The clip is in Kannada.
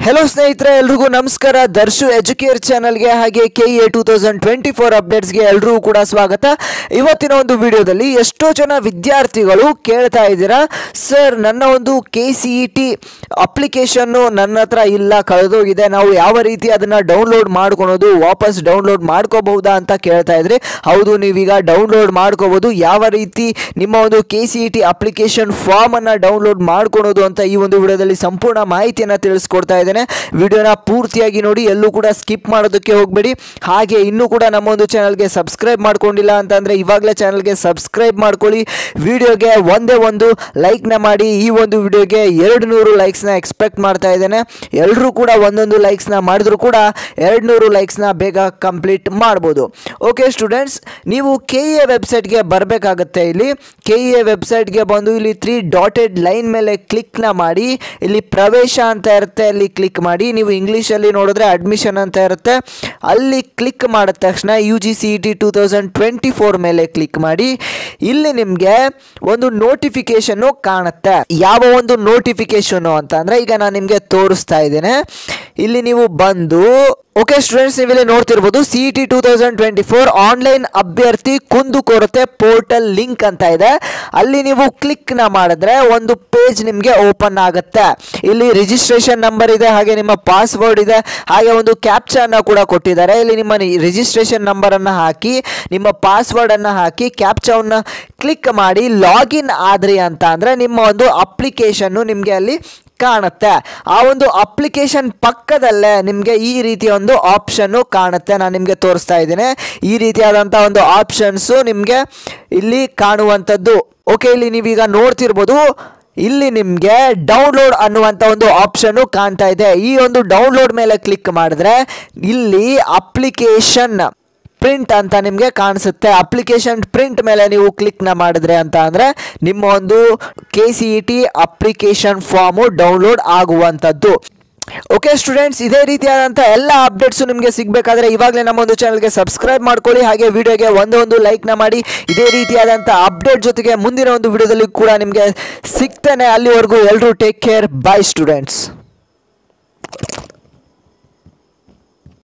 हेलो स्ನೇಹಿತರೆ ಎಲ್ಲರಿಗೂ ನಮಸ್ಕಾರ ದರ್ಶು ಎಜುಕೇರ್ ಚಾನೆಲ್ ಗೆ ಹಾಗೆ ಕೆಎ 2024 ಅಪ್ಡೇಟ್ಸ್ ಗೆ ಎಲ್ಲರಿಗೂ ಕೂಡ ಸ್ವಾಗತ। ಇವತ್ತಿನ ಒಂದು ವಿಡಿಯೋದಲ್ಲಿ ಎಷ್ಟೋ ಜನ ವಿದ್ಯಾರ್ಥಿಗಳು ಕೇಳ್ತಾ ಇದ್ದೀರಾ, ಸರ್ ನನ್ನ ಒಂದು ಕೆಸಿಇಟಿ ಅಪ್ಲಿಕೇಶನ್ ನನ್ನತ್ರ ಇಲ್ಲ, ಕಳೆದೋಗಿದೆ, ನಾವು ಯಾವ ರೀತಿ ಅದನ್ನ ಡೌನ್ಲೋಡ್ ಮಾಡ್ಕೊಳ್ಳೋದು, ವಾಪಸ್ ಡೌನ್ಲೋಡ್ ಮಾಡ್ಕೋಬಹುದಾ ಅಂತ ಕೇಳ್ತಾ ಇದ್ರಿ। ಹೌದು, ನೀವೀಗ ಡೌನ್ಲೋಡ್ ಮಾಡ್ಕೋಬಹುದು। ಯಾವ ರೀತಿ ನಿಮ್ಮ ಒಂದು ಕೆಸಿಇಟಿ ಅಪ್ಲಿಕೇಶನ್ ಫಾರ್ಮ್ ಅನ್ನು ಡೌನ್ಲೋಡ್ ಮಾಡ್ಕೊಳ್ಳೋದು ಅಂತ ಈ ಒಂದು ವಿಡಿಯೋದಲ್ಲಿ ಸಂಪೂರ್ಣ ಮಾಹಿತಿಯನ್ನು ತಿಳಿಸ್ಕೊಡ್ತಾ ಇದ್ದೇನೆ। ವಿಡಿಯೋನ ಪೂರ್ತಿಯಾಗಿ ನೋಡಿ, ಎಲ್ಲೂ ಕೂಡ ಸ್ಕಿಪ್ ಮಾಡೋದಕ್ಕೆ ಹೋಗಬೇಡಿ। ಹಾಗೆ ಇನ್ನೂ ಕೂಡ ನಮ್ಮ ಒಂದು ಚಾನಲ್ಗೆ ಸಬ್ಸ್ಕ್ರೈಬ್ ಮಾಡ್ಕೊಂಡಿಲ್ಲ ಅಂತಂದ್ರೆ ಇವಾಗಲೇ ಚಾನಲ್ಗೆ ಸಬ್ಸ್ಕ್ರೈಬ್ ಮಾಡ್ಕೊಳ್ಳಿ। ವಿಡಿಯೋಗೆ ಒಂದೇ ಒಂದು ಲೈಕ್ನ ಮಾಡಿ। ಈ ಒಂದು ವಿಡಿಯೋಗೆ 200 ಲೈಕ್ಸ್ನ ಎಕ್ಸ್ಪೆಕ್ಟ್ ಮಾಡ್ತಾ ಇದ್ದೇನೆ। ಎಲ್ಲರೂ ಕೂಡ ಒಂದೊಂದು ಲೈಕ್ಸ್ನ ಮಾಡಿದ್ರು ಕೂಡ 200 ಲೈಕ್ಸ್ನ ಬೇಗ ಕಂಪ್ಲೀಟ್ ಮಾಡ್ಬೋದು। ಓಕೆ ಸ್ಟೂಡೆಂಟ್ಸ್, ನೀವು ಕೆಇಎ ವೆಬ್ಸೈಟ್ಗೆ ಬರಬೇಕಾಗುತ್ತೆ। ಇಲ್ಲಿ ಕೆಇಎ ವೆಬ್ಸೈಟ್ಗೆ ಬಂದು ಇಲ್ಲಿ 3 ಡಾಟೆಡ್ ಲೈನ್ ಮೇಲೆ ಕ್ಲಿಕ್ನ ಮಾಡಿ, ಇಲ್ಲಿ ಪ್ರವೇಶ ಅಂತ ಇರುತ್ತೆ, ಅಲ್ಲಿ ಕ್ಲಿಕ್ ಮಾಡಿ। ನೀವು ಇಂಗ್ಲೀಷಲ್ಲಿ ನೋಡಿದ್ರೆ ಅಡ್ಮಿಷನ್ ಅಂತ ಇರುತ್ತೆ, ಅಲ್ಲಿ ಕ್ಲಿಕ್ ಮಾಡಿದ ತಕ್ಷಣ UGCET 2024 ಮೇಲೆ ಕ್ಲಿಕ್ ಮಾಡಿ। ಇಲ್ಲಿ ನಿಮಗೆ ಒಂದು ನೋಟಿಫಿಕೇಶನ್ ಕಾಣುತ್ತೆ। ಯಾವ ಒಂದು ನೋಟಿಫಿಕೇಶನ್ ಅಂತ ಅಂದ್ರೆ ಈಗ ನಾನು ನಿಮಗೆ ತೋರಿಸ್ತಾ ಇದ್ದೇನೆ। ಇಲ್ಲಿ ನೀವು ಬಂದು ಓಕೆ ಸ್ಟೂಡೆಂಟ್ಸ್, ನೀವಿಲ್ಲಿ ನೋಡ್ತಿರ್ಬೋದು CET 2024 ಆನ್ಲೈನ್ ಅಭ್ಯರ್ಥಿ ಕುಂದುಕೊರತೆ ಪೋರ್ಟಲ್ ಲಿಂಕ್ ಅಂತ ಇದೆ। ಅಲ್ಲಿ ನೀವು ಕ್ಲಿಕ್ ನ ಮಾಡಿದ್ರೆ ಒಂದು ಪೇಜ್ ನಿಮಗೆ ಓಪನ್ ಆಗುತ್ತೆ। ಇಲ್ಲಿ ರಿಜಿಸ್ಟ್ರೇಷನ್ ನಂಬರ್ ಇದೆ, ಹಾಗೆ ನಿಮ್ಮ ಪಾಸ್ವರ್ಡ್ ಇದೆ, ಹಾಗೆ ಒಂದು ಕ್ಯಾಪ್ಚಾ ಅನ್ನ ಕೂಡ ಕೊಟ್ಟಿದ್ದಾರೆ। ಇಲ್ಲಿ ನಿಮ್ಮ ರಿಜಿಸ್ಟ್ರೇಷನ್ ನಂಬರ್ ಅನ್ನ ಹಾಕಿ, ನಿಮ್ಮ ಪಾಸ್ವರ್ಡ್ ಅನ್ನ ಹಾಕಿ, ಕ್ಯಾಪ್ಚಾವನ್ನ ಕ್ಲಿಕ್ ಮಾಡಿ ಲಾಗಿನ್ ಆದ್ರಿ ಅಂತ ಅಂದ್ರೆ ನಿಮ್ಮ ಒಂದು ಅಪ್ಲಿಕೇಶನ್ ನಿಮಗೆ ಅಲ್ಲಿ ಕಾಣುತ್ತೆ। ಆ ಒಂದು ಅಪ್ಲಿಕೇಶನ್ ಪಕ್ಕದಲ್ಲೇ ನಿಮಗೆ ಈ ರೀತಿಯ ಒಂದು ಆಪ್ಷನ್ ಕಾಣುತ್ತೆ, ನಾನು ನಿಮಗೆ ತೋರಿಸ್ತಾ ಇದ್ದೀನಿ। ಈ ರೀತಿಯಾದಂಥ ಒಂದು ಆಪ್ಷನ್ಸು ನಿಮಗೆ ಇಲ್ಲಿ ಕಾಣುವಂಥದ್ದು। ಓಕೆ, ಇಲ್ಲಿ ನೀವೀಗ ನೋಡ್ತಿರ್ಬೋದು, ಇಲ್ಲಿ ನಿಮಗೆ ಡೌನ್ಲೋಡ್ ಅನ್ನುವಂಥ ಒಂದು ಆಪ್ಷನ್ ಕಾಣ್ತಾ ಇದೆ। ಈ ಒಂದು ಡೌನ್ಲೋಡ್ ಮೇಲೆ ಕ್ಲಿಕ್ ಮಾಡಿದ್ರೆ ಇಲ್ಲಿ ಅಪ್ಲಿಕೇಶನ್ ಪ್ರಿಂಟ್ ಅಂತ ನಿಮಗೆ ಕಾಣಿಸುತ್ತೆ। ಅಪ್ಲಿಕೇಶನ್ ಪ್ರಿಂಟ್ ಮೇಲೆ ನೀವು ಕ್ಲಿಕ್ನ ಮಾಡಿದ್ರೆ ಅಂತ ಅಂದರೆ ನಿಮ್ಮ ಒಂದು ಕೆಸಿಇಟಿ ಅಪ್ಲಿಕೇಶನ್ ಫಾರ್ಮು ಡೌನ್ಲೋಡ್ ಆಗುವಂಥದ್ದು। ಓಕೆ ಸ್ಟೂಡೆಂಟ್ಸ್, ಇದೇ ರೀತಿಯಾದಂಥ ಎಲ್ಲ ಅಪ್ಡೇಟ್ಸು ನಿಮಗೆ ಸಿಗಬೇಕಾದ್ರೆ ಇವಾಗಲೇ ನಮ್ಮ ಒಂದು ಚಾನಲ್ಗೆ ಸಬ್ಸ್ಕ್ರೈಬ್ ಮಾಡ್ಕೊಳ್ಳಿ, ಹಾಗೆ ವಿಡಿಯೋಗೆ ಒಂದು ಲೈಕ್ನ ಮಾಡಿ। ಇದೇ ರೀತಿಯಾದಂಥ ಅಪ್ಡೇಟ್ ಜೊತೆಗೆ ಮುಂದಿನ ಒಂದು ವಿಡಿಯೋದಲ್ಲಿ ಕೂಡ ನಿಮಗೆ ಸಿಗ್ತೇನೆ। ಅಲ್ಲಿವರೆಗೂ ಎಲ್ಲರೂ ಟೇಕ್ ಕೇರ್, ಬಾಯ್ ಸ್ಟೂಡೆಂಟ್ಸ್।